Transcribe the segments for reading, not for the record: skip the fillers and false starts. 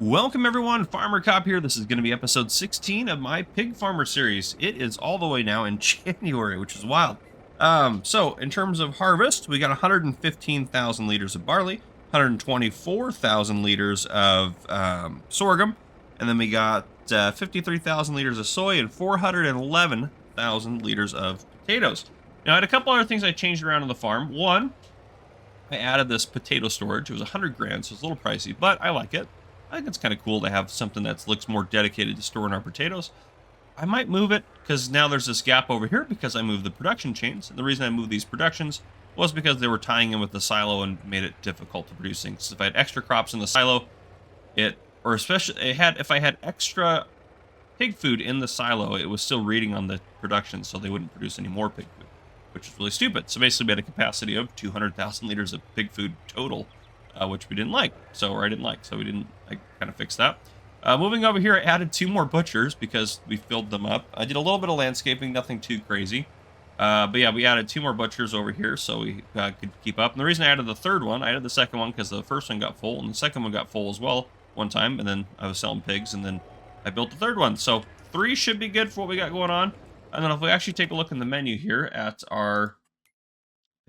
Welcome everyone, Farmer Cop here. This is going to be episode 16 of my Pig Farmer series. It is all the way now in January, which is wild. So in terms of harvest, we got 115,000 liters of barley, 124,000 liters of sorghum, and then we got 53,000 liters of soy and 411,000 liters of potatoes. Now I had a couple other things I changed around on the farm. One, I added this potato storage. It was 100 grand, so it's a little pricey, but I like it. I think it's kind of cool to have something that looks more dedicated to storing our potatoes. I might move it because now there's this gap over here because I moved the production chains. And the reason I moved these productions was because they were tying in with the silo and made it difficult to produce things. So if I had extra crops in the silo, if I had extra pig food in the silo, it was still reading on the production, so they wouldn't produce any more pig food, which is really stupid. So basically we had a capacity of 200,000 liters of pig food total, which we didn't like, so I kind of fixed that. Moving over here, I added 2 more butchers because we filled them up. I did a little bit of landscaping, nothing too crazy. But yeah, we added 2 more butchers over here so we could keep up. And the reason I added the third one, I added the second one because the first one got full, and the second one got full as well one time, and then I was selling pigs, and then I built the third one. So 3 should be good for what we got going on. And then if we actually take a look in the menu here at our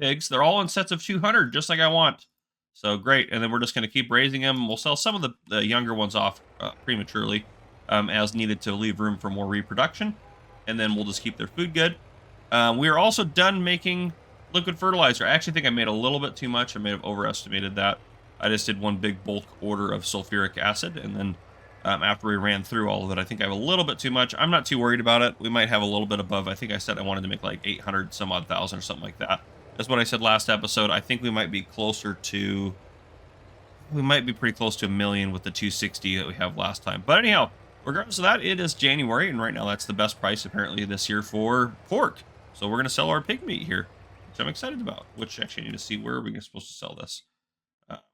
pigs, they're all in sets of 200, just like I want. So great, and then we're just going to keep raising them. We'll sell some of the younger ones off prematurely as needed to leave room for more reproduction, and then we'll just keep their food good. We are also done making liquid fertilizer. I actually think I made a little bit too much. I may have overestimated that. I just did one big bulk order of sulfuric acid, and then after we ran through all of it, I think I have a little bit too much. I'm not too worried about it. We might have a little bit above. I think I said I wanted to make like 800 some odd thousand or something like that. That's what I said last episode. I think we might be pretty close to 1 million with the 260 that we have last time. But anyhow, regardless of that, it is January, and right now that's the best price apparently this year for pork. So we're going to sell our pig meat here, which I'm excited about, which actually I need to see where we're supposed to sell this.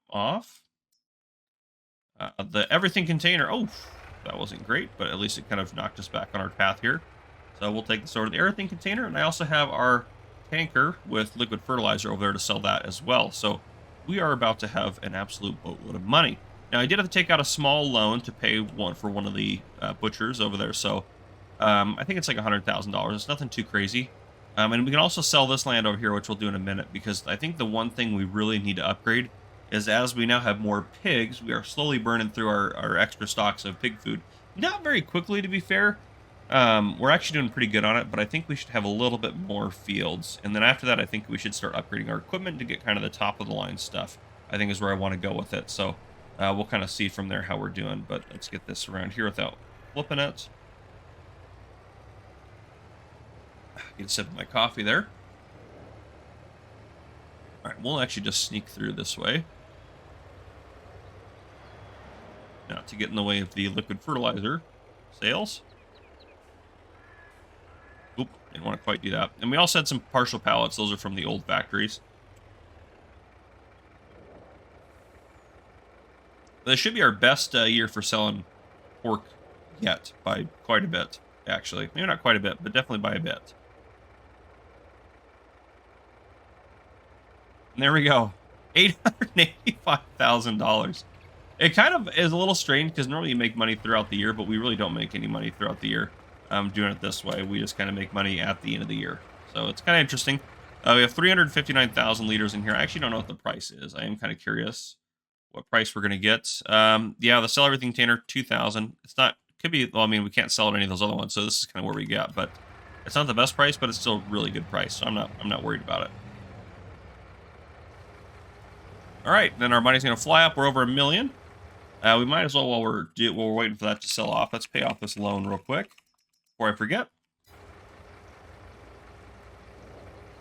Off. The everything container. Oh, that wasn't great, but at least it kind of knocked us back on our path here. So we'll take this over to the everything container, and I also have our tanker with liquid fertilizer over there to sell that as well. So we are about to have an absolute boatload of money. Now I did have to take out a small loan to pay for one of the butchers over there. So I think it's like $100,000. It's nothing too crazy. And we can also sell this land over here, which we'll do in a minute, because I think the one thing we really need to upgrade is as we now have more pigs, we are slowly burning through our extra stocks of pig food. Not very quickly, to be fair. We're actually doing pretty good on it, but I think we should have a little bit more fields. And then after that, I think we should start upgrading our equipment to get kind of the top of the line stuff, I think is where I want to go with it. So we'll kind of see from there how we're doing, but let's get this around here without flipping it. Get a sip of my coffee there. All right, we'll actually just sneak through this way. Not to get in the way of the liquid fertilizer sales. Oop, didn't want to quite do that. And we also had some partial pallets. Those are from the old factories. This should be our best year for selling pork yet, by quite a bit, actually. Maybe not quite a bit, but definitely by a bit. And there we go. $885,000. It kind of is a little strange because normally you make money throughout the year, but we really don't make any money throughout the year. Doing it this way. We just kind of make money at the end of the year. So it's kind of interesting. We have 359,000 liters in here. I actually don't know what the price is. I am kind of curious what price we're going to get. Yeah, the sell everything container, 2,000. It's not, could be, well, I mean, we can't sell at any of those other ones, so this is kind of where we get, but it's not the best price, but it's still a really good price. So I'm not worried about it. All right, then our money's going to fly up. We're over 1 million. We might as well, while we're waiting for that to sell off, let's pay off this loan real quick before I forget.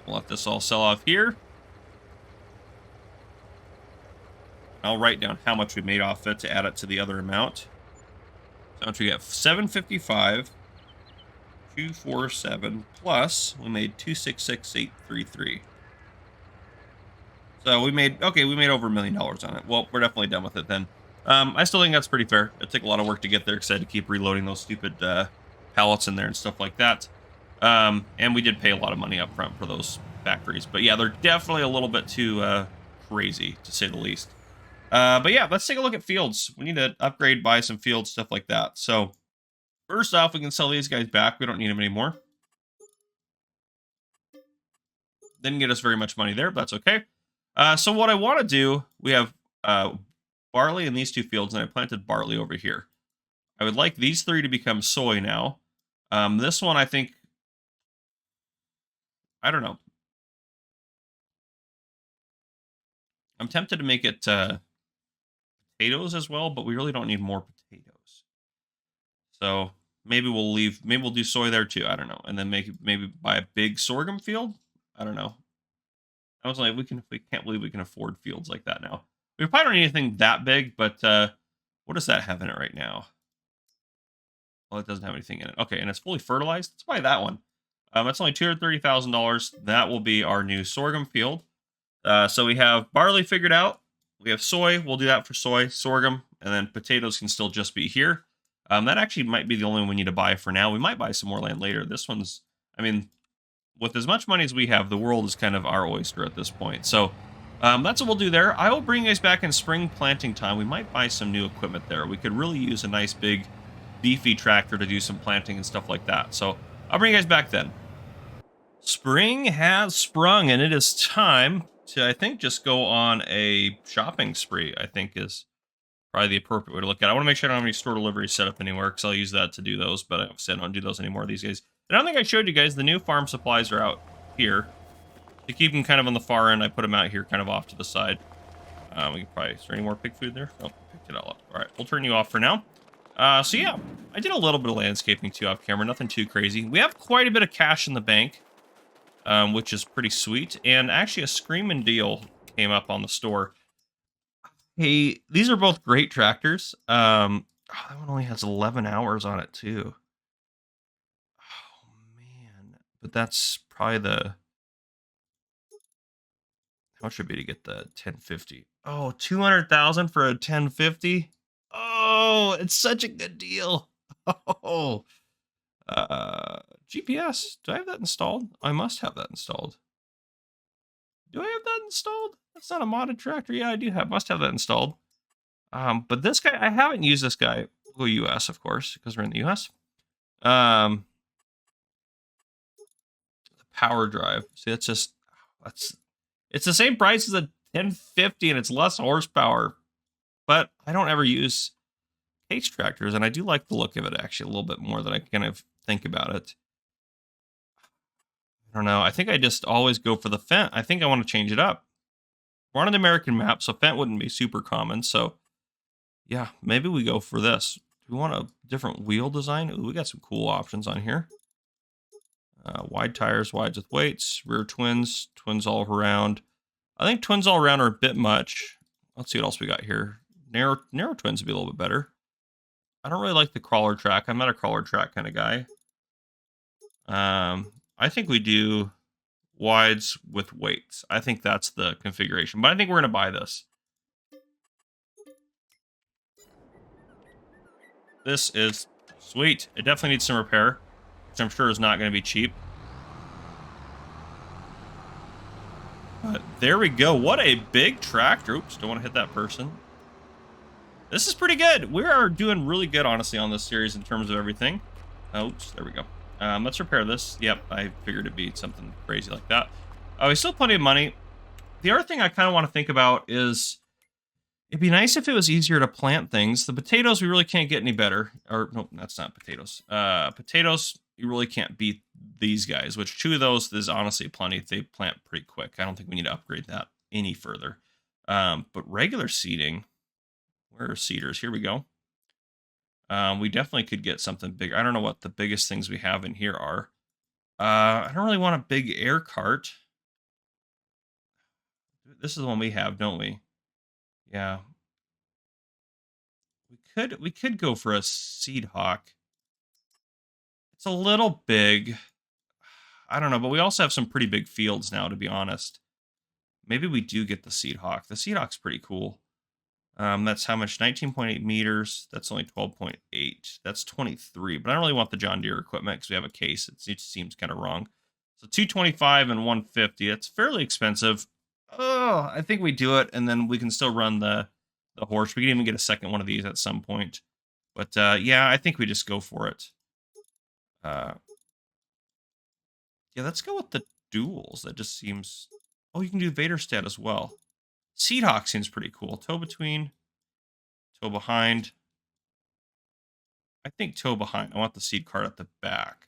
We'll let this all sell off here. I'll write down how much we made off it to add it to the other amount. So much we get? 755, 247 plus we made 266,833. So we made over $1 million on it. Well, we're definitely done with it then. I still think that's pretty fair. It took a lot of work to get there because I had to keep reloading those stupid pallets in there and stuff like that. And we did pay a lot of money up front for those factories. But yeah, they're definitely a little bit too crazy, to say the least. But yeah, let's take a look at fields. We need to upgrade, buy some fields, stuff like that. So first off, we can sell these guys back. We don't need them anymore. Didn't get us very much money there, but that's okay. So what I want to do, we have barley in these two fields, and I planted barley over here. I would like these three to become soy now. This one, I think, I don't know. I'm tempted to make it potatoes as well, but we really don't need more potatoes. So maybe maybe we'll do soy there too. I don't know. And then maybe buy a big sorghum field. I don't know. I was like, we can't believe we can afford fields like that now. We probably don't need anything that big, but what does that have in it right now? Well, it doesn't have anything in it. Okay, and it's fully fertilized. Let's buy that one. That's only $230,000. That will be our new sorghum field. So we have barley figured out. We have soy. We'll do that for soy, sorghum, and then potatoes can still just be here. That actually might be the only one we need to buy for now. We might buy some more land later. This one's, I mean, with as much money as we have, the world is kind of our oyster at this point. So that's what we'll do there. I will bring you guys back in spring planting time. We might buy some new equipment there. We could really use a nice big beefy tractor to do some planting and stuff like that. So I'll bring you guys back then. Spring has sprung, and it is time to, I think, just go on a shopping spree, I think is probably the appropriate way to look at it. I want to make sure I don't have any store deliveries set up anywhere, because I'll use that to do those, but obviously I don't do those anymore these days. And I don't think I showed you guys, the new farm supplies are out here. To keep them kind of on the far end, I put them out here kind of off to the side. We can probably, is there any more pig food there? Oh, picked it all up. All right, we'll turn you off for now. So yeah, I did a little bit of landscaping too off camera, nothing too crazy. We have quite a bit of cash in the bank, which is pretty sweet. And actually a screaming deal came up on the store. Hey, these are both great tractors. Oh, that one only has 11 hours on it too. Oh man, but that's probably the, how much would it be to get the 1050? Oh, 200,000 for a 1050. Oh, it's such a good deal. Oh, GPS. Do I have that installed? I must have that installed. Do I have that installed? That's not a modded tractor. Yeah, I do have. Must have that installed. But this guy, I haven't used this guy. We'll go US, of course, because we're in the US. The power drive. See, it's the same price as a 1050, and it's less horsepower. But I don't ever use case tractors, and I do like the look of it actually a little bit more than I kind of think about it. I don't know. I think I just always go for the Fendt. I think I want to change it up. We're on an American map, so Fendt wouldn't be super common. So yeah, maybe we go for this. Do we want a different wheel design? Ooh, we got some cool options on here. Wide tires, wides with weights, rear twins, twins all around. I think twins all around are a bit much. Let's see what else we got here. Narrow twins would be a little bit better. I don't really like the crawler track. I'm not a crawler track kind of guy. I think we do wides with weights. I think that's the configuration, but I think we're going to buy this. This is sweet. It definitely needs some repair, which I'm sure is not going to be cheap. But there we go. What a big tractor. Oops, don't want to hit that person. This is pretty good. We are doing really good, honestly, on this series in terms of everything. Oops, there we go. Let's repair this. Yep, I figured it'd be something crazy like that. We still have plenty of money. The other thing I kind of want to think about is it'd be nice if it was easier to plant things. The potatoes, we really can't get any better. Or, no, that's not potatoes. Potatoes, you really can't beat these guys, which two of those is honestly plenty. They plant pretty quick. I don't think we need to upgrade that any further. But regular seeding, where are seeders? Here we go. We definitely could get something bigger. I don't know what the biggest things we have in here are. I don't really want a big air cart. This is the one we have, don't we? Yeah. We could go for a seed hawk. It's a little big. I don't know, but we also have some pretty big fields now, to be honest. Maybe we do get the seed hawk. The seed hawk's pretty cool. That's how much? 19.8 meters. That's only 12.8. That's 23. But I don't really want the John Deere equipment because we have a case. It just seems kind of wrong. So 225 and 150. That's fairly expensive. Oh, I think we do it, and then we can still run the the horse. We can even get a second one of these at some point. But yeah, I think we just go for it. Uh, yeah, let's go with the duels. That just seems... Oh, you can do Vader stat as well. Seedhawk seems pretty cool. Toe between, toe behind. I think toe behind. I want the seed card at the back.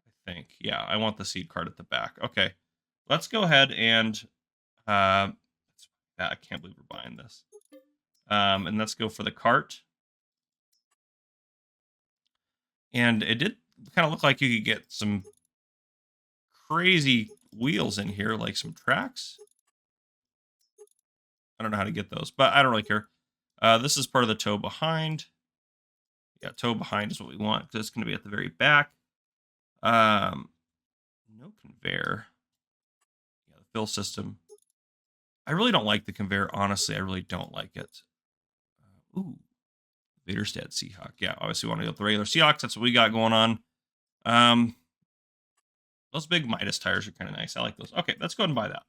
I think. Yeah, I want the seed card at the back. Okay. Let's go ahead and... I can't believe we're buying this. And let's go for the cart. And it did kind of look like you could get some crazy wheels in here, like some tracks. I don't know how to get those, but I don't really care. This is part of the toe behind. Yeah, toe behind is what we want because it's going to be at the very back. No conveyor. Yeah, the fill system. I really don't like the conveyor. Honestly, I really don't like it. Ooh, Vaderstad Seahawk. Yeah, obviously we want to go with the regular Seahawks. That's what we got going on. Those big Midas tires are kind of nice. I like those. Okay, let's go ahead and buy that.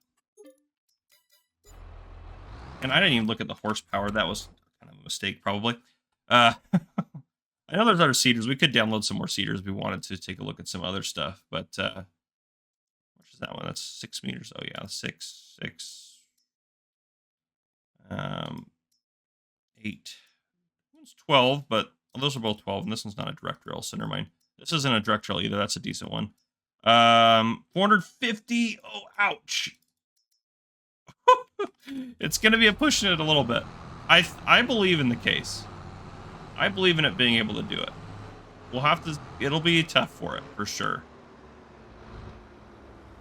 And I didn't even look at the horsepower. That was kind of a mistake, probably. I know there's other seeders. We could download some more seeders if we wanted to take a look at some other stuff. But which is that one? That's 6 meters. Oh yeah, 6. 8. It's 12, but those are both 12, and this one's not a direct rail, so never mind. This isn't a direct rail either. That's a decent one. 450. Oh, ouch. It's going to be a pushing it a little bit. I believe in the case. I believe in it being able to do it. We'll have to... It'll be tough for it, for sure.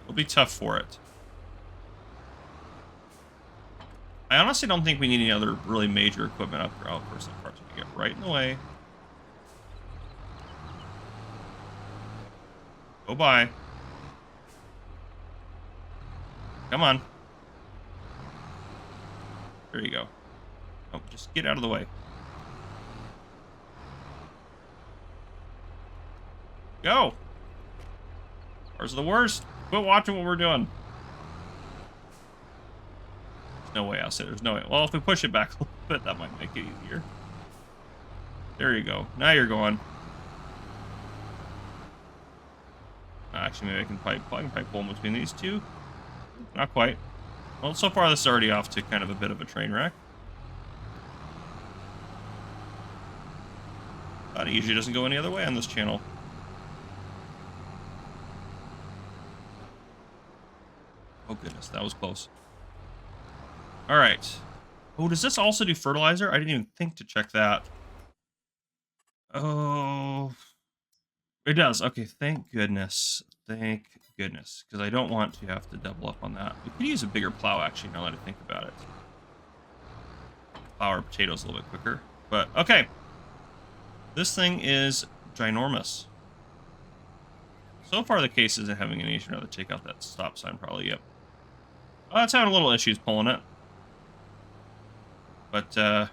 It'll be tough for it. I honestly don't think we need any other really major equipment up there. Oh, of course, that cart's going to get right in the way. Go by. Come on. There you go. Oh, just get out of the way. Go. Cars are the worst. Quit watching what we're doing. There's no way, I'll say there's no way. Well, if we push it back a little bit, that might make it easier. There you go. Now you're going. Actually, maybe I can probably pull in between these two. Not quite. Well, so far this is already off to kind of a bit of a train wreck. But it usually doesn't go any other way on this channel. Oh goodness, that was close. All right. Oh, does this also do fertilizer? I didn't even think to check that. Oh, it does. Okay, thank goodness. Thank goodness, because I don't want to have to double up on that. We could use a bigger plow, actually, now that I think about it. Plow our potatoes a little bit quicker. But, okay. This thing is ginormous. So far, the case isn't having any issue. I'd rather take out that stop sign, probably. Yep. Oh, it's having a little issues pulling it. But,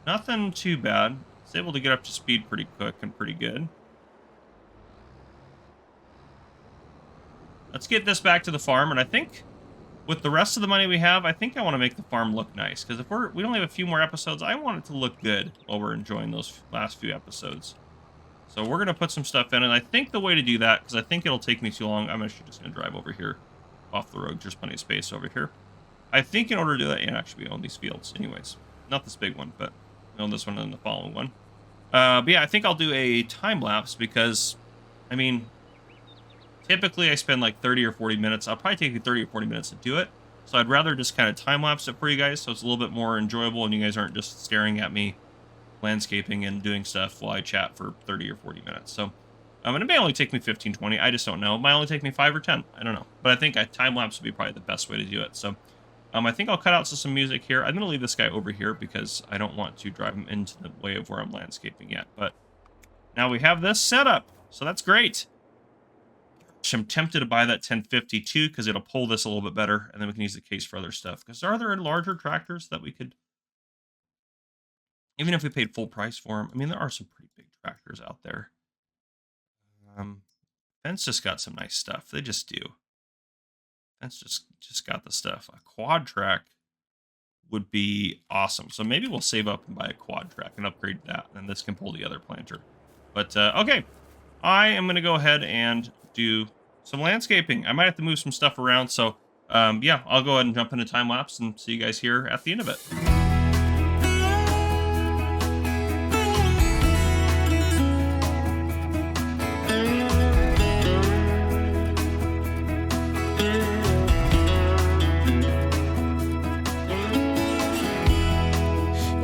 nothing too bad. It's able to get up to speed pretty quick and pretty good. Let's get this back to the farm, and I think with the rest of the money we have, I think I want to make the farm look nice, because if we only have a few more episodes, I want it to look good while we're enjoying those last few episodes. So we're going to put some stuff in, and I think the way to do that, because I think it'll take me too long, I'm actually just going to drive over here off the road. There's plenty of space over here. I think in order to do that, and actually we own these fields anyways. Not this big one, but we own this one and the following one. But yeah, I think I'll do a time lapse because, I mean, typically I spend like 30 or 40 minutes. I'll probably take me 30 or 40 minutes to do it. So I'd rather just kind of time lapse it for you guys so it's a little bit more enjoyable and you guys aren't just staring at me landscaping and doing stuff while I chat for 30 or 40 minutes. So and it may only take me 15, 20. I just don't know. It might only take me 5 or 10. I don't know. But I think a time lapse would be probably the best way to do it. So I think I'll cut out some music here. I'm going to leave this guy over here because I don't want to drive him into the way of where I'm landscaping yet. But now we have this set up. So that's great. I'm tempted to buy that 1052 because it'll pull this a little bit better. And then we can use the case for other stuff. Because are there larger tractors that we could... Even if we paid full price for them. I mean, there are some pretty big tractors out there. Fence just got some nice stuff. They just do. Fence just got the stuff. A quad track. would be awesome. So maybe we'll save up and buy a quad track and upgrade that, and this can pull the other planter. But okay, I am going to go ahead and do some landscaping. I might have to move some stuff around. So yeah, I'll go ahead and jump into time lapse and see you guys here at the end of it.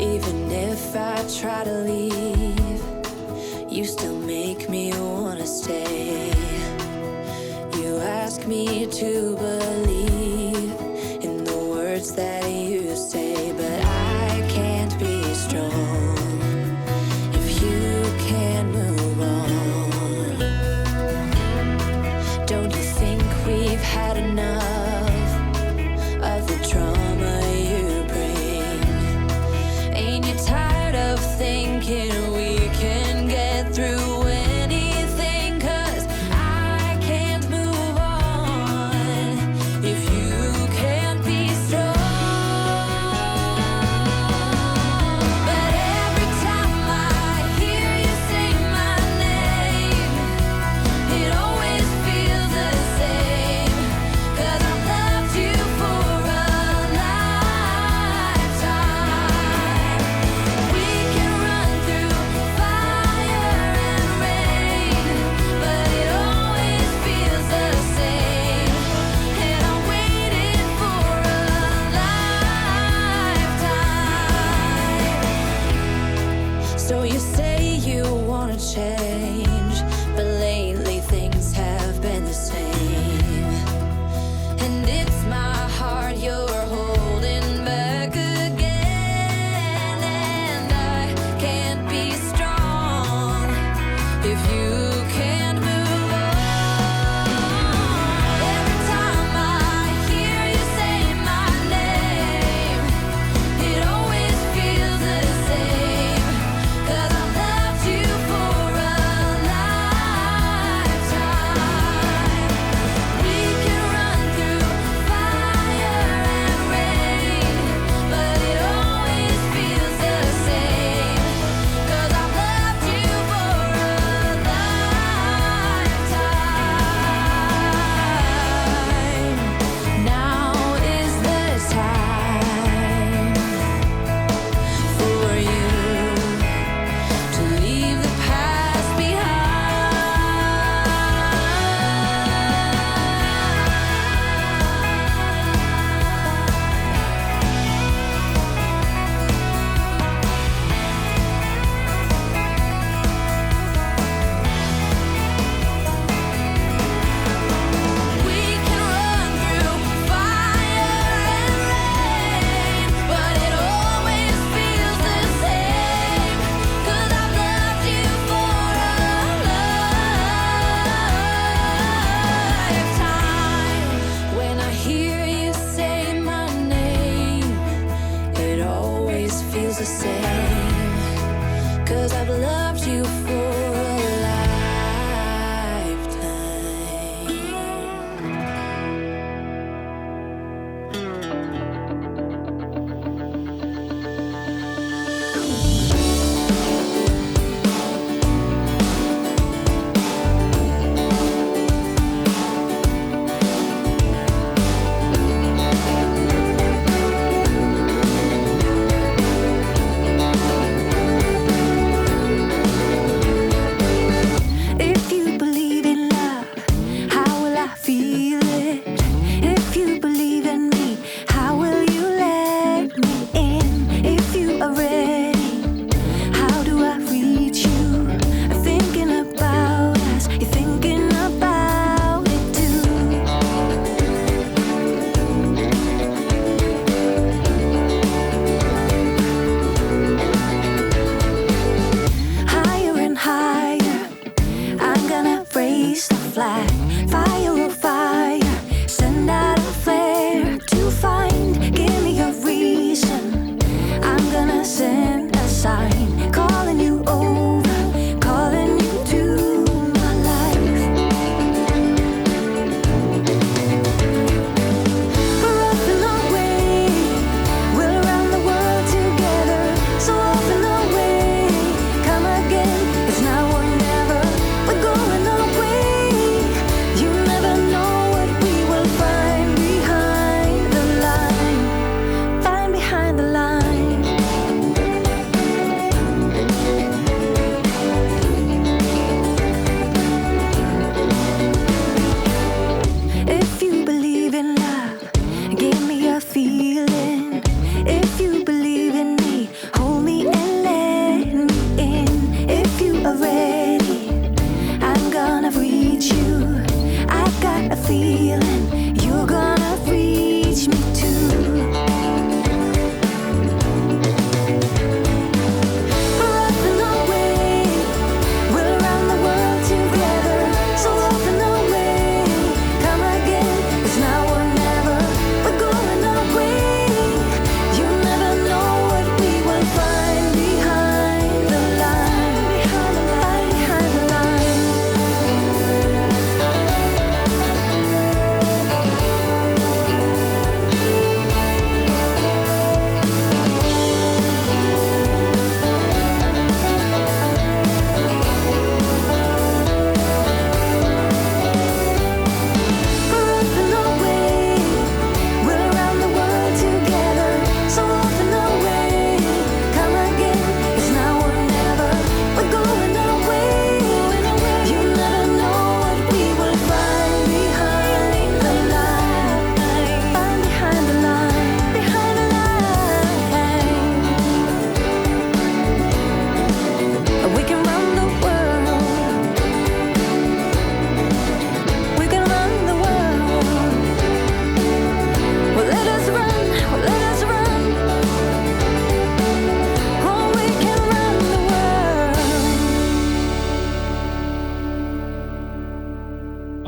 Even if I try to leave, you still make me wanna stay. You ask me to believe in the words that you say, but I can't be strong if you can't move on. Don't you think we've had enough of the trauma you bring? Ain't you tired of thinking we can get through anything? 'Cause I can't move on.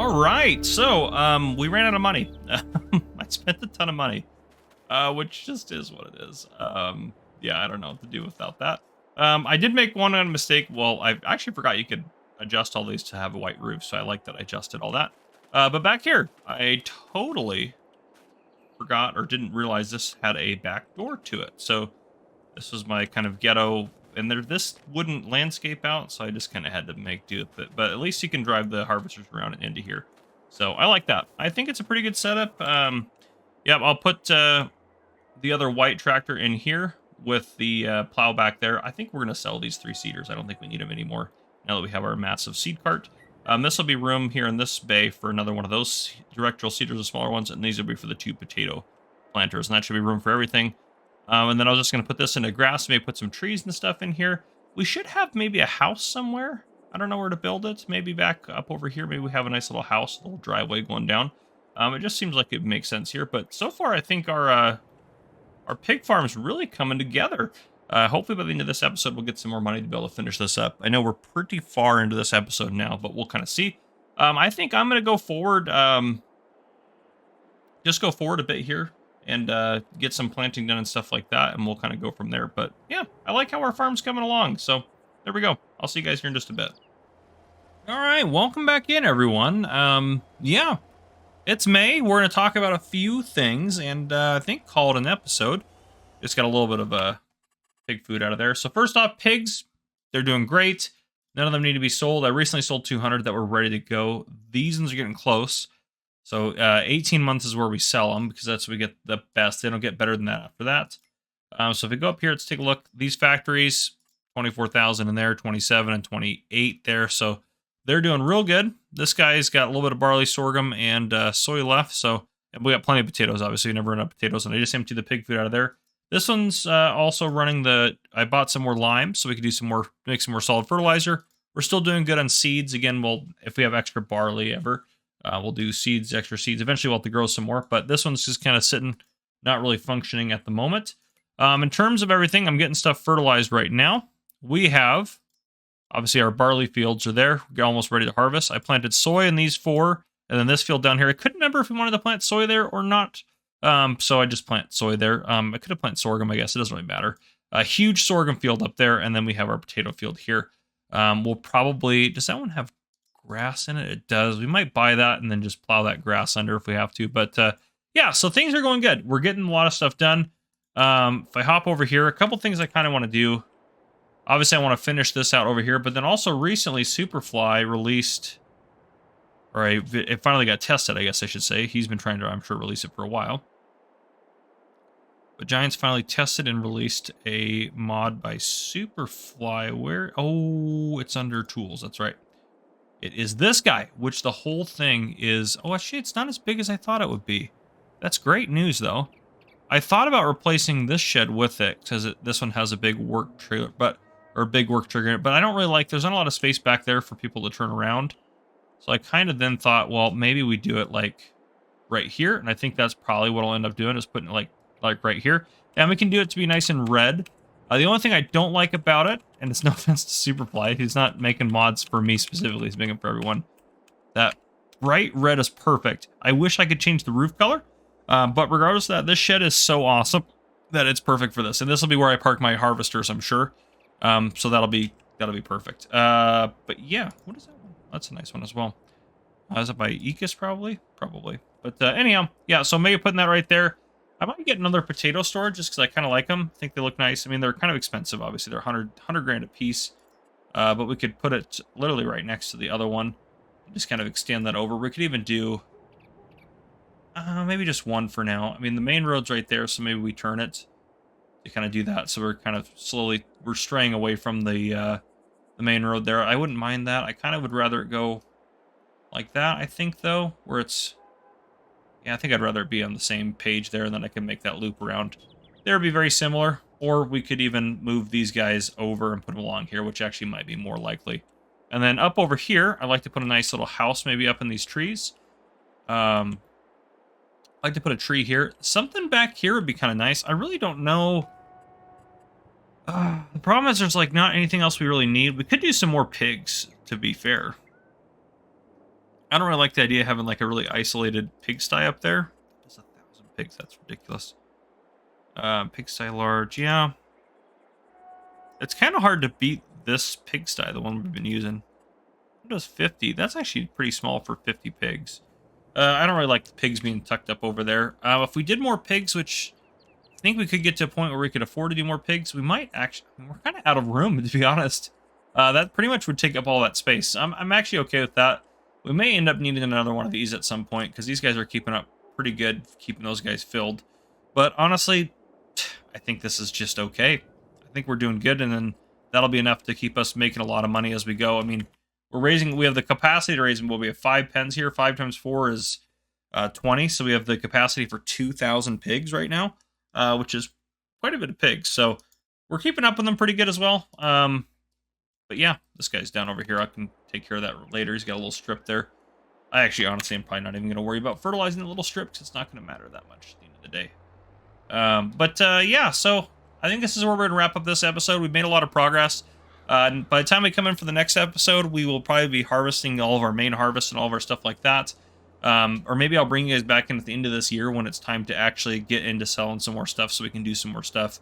All right, so we ran out of money. I spent a ton of money, which just is what it is. Yeah, I don't know what to do without that. I did make one mistake. Well, I actually forgot you could adjust all these to have a white roof, so I like that I adjusted all that. But back here, I totally forgot or didn't realize this had a back door to it. So this was my kind of ghetto, and this wouldn't landscape out, so I just kind of had to make do with it. But at least you can drive the harvesters around and into here. So I like that. I think it's a pretty good setup. Yeah, I'll put the other white tractor in here with the plow back there. I think we're going to sell these 3-seaters. I don't think we need them anymore now that we have our massive seed cart. This will be room here in this bay for another one of those directional seeders, the smaller ones, and these will be for the 2 potato planters, and that should be room for everything. And then I was just going to put this into grass, maybe put some trees and stuff in here. We should have maybe a house somewhere. I don't know where to build it. Maybe back up over here. Maybe we have a nice little house, a little driveway going down. It just seems like it makes sense here. But so far, I think our pig farm's really coming together. Hopefully by the end of this episode, we'll get some more money to be able to finish this up. I know we're pretty far into this episode now, but we'll kind of see. I think I'm going to go forward. Just go forward a bit here and get some planting done and stuff like that, and we'll kind of go from there. But yeah, I like how our farm's coming along. So there we go. I'll see you guys here in just a bit. All right, welcome back in, everyone. Yeah, it's May. We're going to talk about a few things, and I think call it an episode. Just got a little bit of pig food out of there. So first off, pigs, they're doing great. None of them need to be sold. I recently sold 200 that were ready to go. These ones are getting close. So 18 months is where we sell them, because that's where we get the best. They don't get better than that after that. So if we go up here, let's take a look. These factories, 24,000 in there, 27 and 28 there. So they're doing real good. This guy's got a little bit of barley, sorghum, and soy left. So and we got plenty of potatoes, obviously. You never run out of potatoes. And I just emptied the pig food out of there. This one's also running I bought some more lime so we could do some more, make some more solid fertilizer. We're still doing good on seeds. Again, if we have extra barley ever, we'll do seeds, extra seeds. Eventually we'll have to grow some more, but this one's just kind of sitting, not really functioning at the moment. In terms of everything, I'm getting stuff fertilized right now. We have, obviously our barley fields are there. We're almost ready to harvest. I planted soy in these 4, and then this field down here. I couldn't remember if we wanted to plant soy there or not. So I just plant soy there. I could have planted sorghum, I guess. It doesn't really matter. A huge sorghum field up there, and then we have our potato field here. We'll probably, does that one have grass in it? It does. We might buy that and then just plow that grass under if we have to. But yeah, so things are going good. We're getting a lot of stuff done. If I hop over here, a couple things I kind of want to do. Obviously, I want to finish this out over here, but then also recently Superfly released, or it finally got tested, I guess I should say. He's been trying to, I'm sure, release it for a while. But Giants finally tested and released a mod by Superfly. Where? Oh, it's under tools. That's right. It is this guy, which the whole thing is... Oh, actually, it's not as big as I thought it would be. That's great news, though. I thought about replacing this shed with it, because this one has a big work trailer, or big work trigger in it, but I don't really like... There's not a lot of space back there for people to turn around. So I kind of then thought, well, maybe we do it, like, right here. And I think that's probably what I'll end up doing, is putting it, like right here. And we can do it to be nice and red. The only thing I don't like about it, and it's no offense to Superfly, he's not making mods for me specifically, he's making them for everyone. That bright red is perfect. I wish I could change the roof color, but regardless of that, this shed is so awesome that it's perfect for this. And this will be where I park my harvesters, I'm sure. So that'll be perfect. But yeah, what is that one? That's a nice one as well. Is it by Ecus probably? Probably. But anyhow, yeah, so maybe putting that right there. I might get another potato storage just because I kind of like them. I think they look nice. I mean, they're kind of expensive, obviously. They're 100 grand a piece. But we could put it literally right next to the other one. Just kind of extend that over. We could even do maybe just one for now. I mean, the main road's right there, so maybe we turn it to kind of do that. So we're kind of slowly, we're straying away from the main road there. I wouldn't mind that. I kind of would rather it go like that, I think, though, where it's... Yeah, I think I'd rather it be on the same page there, and then I can make that loop around. There would be very similar, or we could even move these guys over and put them along here, which actually might be more likely. And then up over here, I'd like to put a nice little house maybe up in these trees. I'd like to put a tree here. Something back here would be kind of nice. I really don't know. The problem is there's like not anything else we really need. We could do some more pigs, to be fair. I don't really like the idea of having like a really isolated pigsty up there. That's 1,000 pigs. That's ridiculous. Pigsty large, yeah. It's kind of hard to beat this pigsty, the one we've been using. It does 50. That's actually pretty small for 50 pigs. I don't really like the pigs being tucked up over there. If we did more pigs, which I think we could get to a point where we could afford to do more pigs, we might actually... I mean, we're kind of out of room, to be honest. That pretty much would take up all that space. I'm actually okay with that. We may end up needing another one of these at some point, because these guys are keeping up pretty good, keeping those guys filled. But honestly, I think this is just okay. I think we're doing good, and then that'll be enough to keep us making a lot of money as we go. I mean, we have the capacity to raise, well, we have 5 pens here. 5 times 4 is 20, so we have the capacity for 2,000 pigs right now, which is quite a bit of pigs. So we're keeping up with them pretty good as well. But yeah, this guy's down over here. I can take care of that later. He's got a little strip there. I actually, honestly, I'm probably not even going to worry about fertilizing the little strip because it's not going to matter that much at the end of the day. Yeah, so I think this is where we're going to wrap up this episode. We've made a lot of progress. And by the time we come in for the next episode, we will probably be harvesting all of our main harvest and all of our stuff like that. Or maybe I'll bring you guys back in at the end of this year when it's time to actually get into selling some more stuff so we can do some more stuff.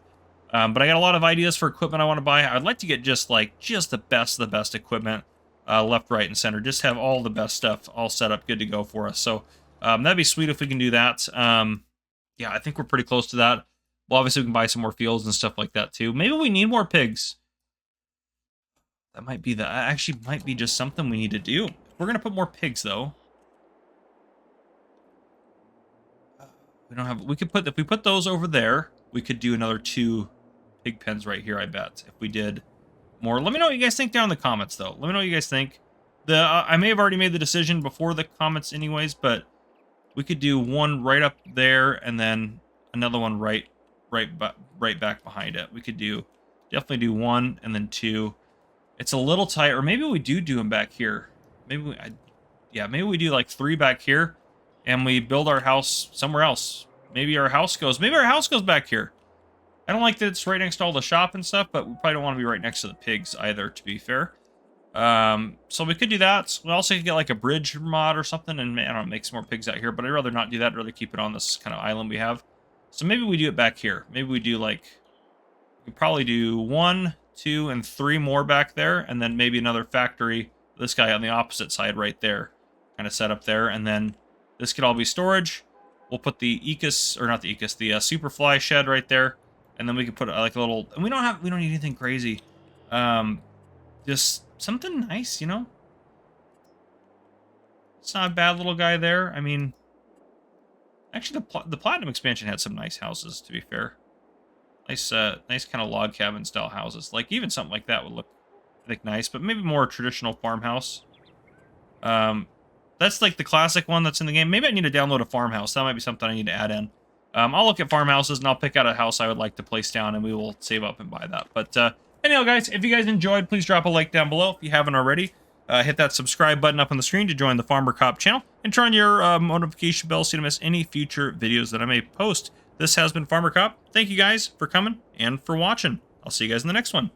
But I got a lot of ideas for equipment I want to buy. I'd like to get just the best of the best equipment, left, right, and center. Just have all the best stuff all set up, good to go for us. So that'd be sweet if we can do that. Yeah, I think we're pretty close to that. Well, obviously we can buy some more fields and stuff like that too. Maybe we need more pigs. That might be actually might be just something we need to do. We're gonna put more pigs though. We don't have. We could put if we put those over there. We could do another 2 pig pens right here. I bet if we did more. Let me know what you guys think down in the comments though. Let me know what you guys think. I may have already made the decision before the comments anyways, but we could do one right up there and then another one right back behind it. We could definitely do 1 and then 2. It's a little tight, or maybe we do them back here. Maybe maybe we do like 3 back here, and we build our house somewhere else. Maybe our house goes back here. I don't like that it's right next to all the shop and stuff, but we probably don't want to be right next to the pigs either, to be fair. So we could do that. We also could get like a bridge mod or something, and I don't know, make some more pigs out here. But I'd rather not do that. I'd rather keep it on this kind of island we have. So maybe we do it back here. Maybe we do we could probably do 1, 2, and 3 more back there, and then maybe another factory. This guy on the opposite side right there, kind of set up there, and then this could all be storage. We'll put the Ecus, or not the Ecus, the Superfly shed right there, and then we can put like a little. And we don't need anything crazy. Just something nice, you know. It's not a bad little guy there. I mean, actually, the Platinum expansion had some nice houses. To be fair. Nice kind of log cabin style houses. Like even something like that would look, I think, nice, but maybe more traditional farmhouse. That's like the classic one that's in the game. Maybe I need to download a farmhouse. That might be something I need to add in. I'll look at farmhouses and I'll pick out a house I would like to place down, and we will save up and buy that. But anyhow, guys, if you guys enjoyed, please drop a like down below if you haven't already. Hit that subscribe button up on the screen to join the Farmer Cop channel, and turn on your notification bell so you don't miss any future videos that I may post. This has been Farmer Cop. Thank you guys for coming and for watching. I'll see you guys in the next one.